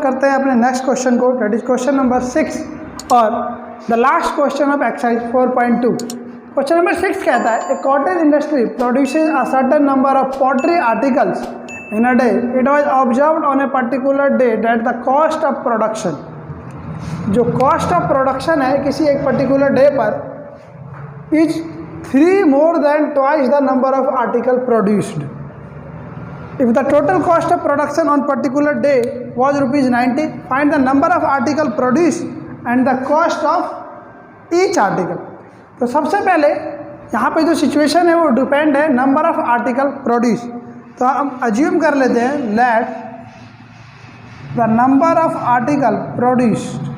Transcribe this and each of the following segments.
करते हैं अपने नेक्स्ट क्वेश्चन को, दैट इज क्वेश्चन नंबर 6 और the last question of exercise 4.2। Question number 6 कहता है, a cottage industry produces a certain number of pottery articles in a day. It was observed on a particular day that the cost of production, जो cost of production है किसी एक particular day पर, is 3 more than twice the number of article produced. If the total cost of production on particular day was ₹90, find the number of article produced and the cost of each article. तो सबसे पहले यहाँ पे जो situation है वो depend है number of article produce. तो हम अज्यूम कर लेते हैं let the number of article produced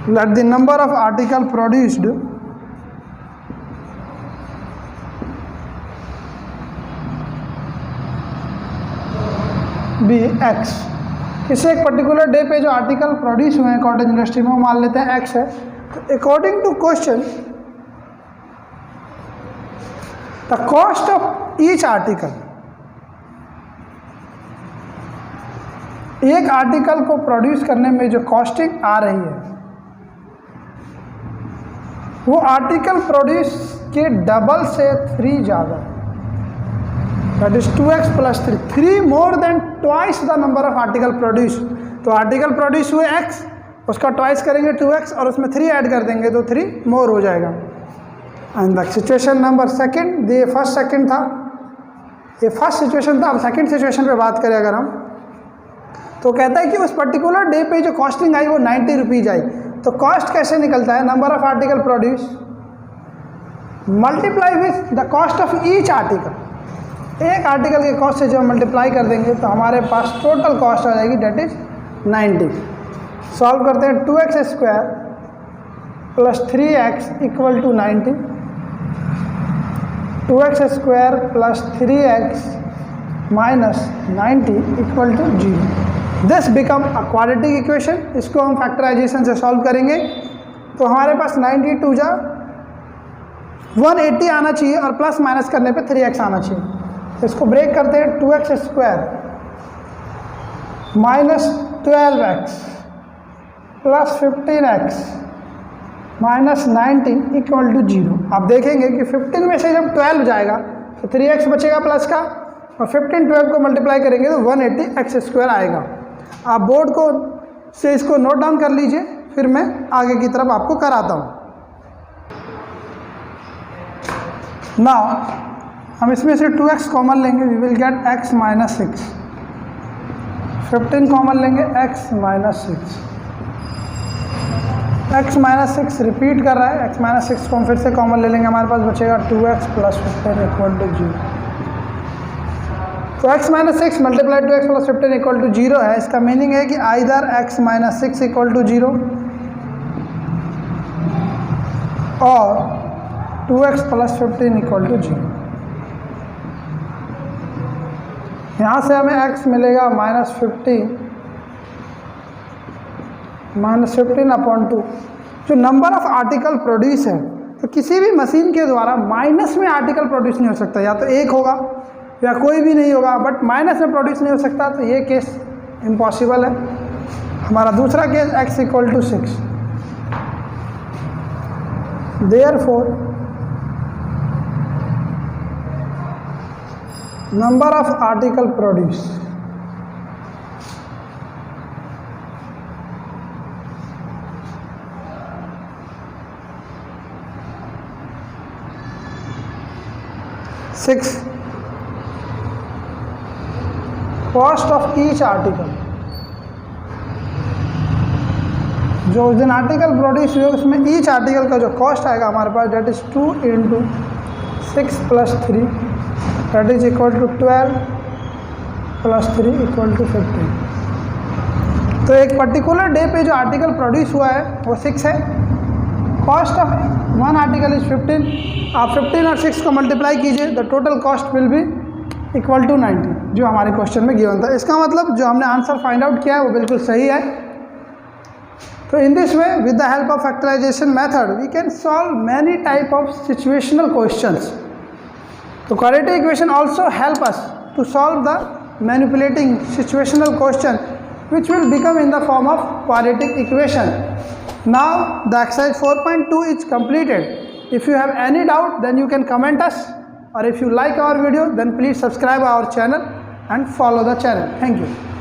let the number of article produced be x। किसी एक पर्टिकुलर डे पे जो आर्टिकल प्रोड्यूस हुए हैं कॉटेज इंडस्ट्री में वो मान लेते हैं x है। तो according to question the cost of each article, एक आर्टिकल को प्रोड्यूस करने में जो कॉस्टिंग आ रही है वो आर्टिकल प्रोड्यूस के डबल से 3 ज़्यादा, that is 2x + 3, 3 more than twice the number of article produce. तो आर्टिकल प्रोड्यूस हुए x, उसका ट्वाइस करेंगे 2x और उसमें 3 ऐड कर देंगे तो 3 मोर हो जाएगा। And the situation number second, ये फर्स्ट सेकंड था, ये फर्स्ट सिचुएशन था। अब सेकंड सिचुएशन पे बात करें अगर हम, तो कहता है कि उस पर्टिकुलर डे पे जो कॉस्टिंग आई वो 90 रुपीज़ आई। तो कॉस्ट कैसे निकलता है, number of article produce multiply with the cost of each article. एक आर्टिकल के कॉस्ट से जब हम मल्टीप्लाई कर देंगे तो हमारे पास टोटल कॉस्ट आ जाएगी डेट इज 90। सॉल्व करते हैं, 2x² + 3x = 90, 2x² + 3x - 90 = 0। This become a quadratic equation. इसको हम फैक्टराइजेशन से सॉल्व करेंगे तो हमारे पास 92 जा 180 आना चाहिए और प्लस माइनस करने पे 3x आना चाहिए। तो इसको ब्रेक करते हैं, 2x² - 12x + 15x - 90 = 0। आप देखेंगे कि 15 में से जब 12 जाएगा तो 3x बचेगा प्लस का, और 15 12 को मल्टीप्लाई करेंगे तो 180x² आएगा। आप बोर्ड को से इसको नोट डाउन कर लीजिए, फिर मैं आगे की तरफ आपको कराता हूँ। नाउ हम इसमें से 2x कॉमन लेंगे, we will get x - 6, 15 common लेंगे x - 6, x - 6 रिपीट कर रहा है, x - 6 को हम फिर से कॉमन ले लेंगे, हमारे पास बचेगा 2x + 15 = 0। तो x - 6 × 2x + 15 = 0 है। इसका मीनिंग है कि आइदर x - 6 = 0 और 2x + 15 = 0। यहाँ से हमें x मिलेगा -15/2। जो नंबर ऑफ आर्टिकल प्रोड्यूस है, तो किसी भी मशीन के द्वारा माइनस में आर्टिकल प्रोड्यूस नहीं हो सकता, या तो 1 होगा या कोई भी नहीं होगा, बट माइनस में प्रोड्यूस नहीं हो सकता, तो ये केस इम्पॉसिबल है। हमारा दूसरा case x = 6, therefore number of article produce six, cost of each article, जो उस दिन आर्टिकल प्रोड्यूस हुए उसमें ईच आर्टिकल का जो कॉस्ट आएगा हमारे पास, डेट इज 2 × 6 + 3, डेट इज = 12 + 3 = 15। तो एक पर्टिकुलर डे पे जो आर्टिकल प्रोड्यूस हुआ है वो 6 है। Cost of one article is 15। आप 15 और 6 को मल्टीप्लाई कीजिए, the total cost will be = 90, जो हमारे क्वेश्चन में गिवन था। इसका मतलब जो हमने आंसर फाइंड आउट किया है वो बिल्कुल सही है। So in this way, with the help of factorization method, we can solve many type of situational questions. So quadratic equation also help us to solve the manipulating situational question, which will become in the form of quadratic equation. Now the exercise 4.2 is completed. If you have any doubt, then you can comment us, or if you like our video, then please subscribe our channel and follow the channel. Thank you.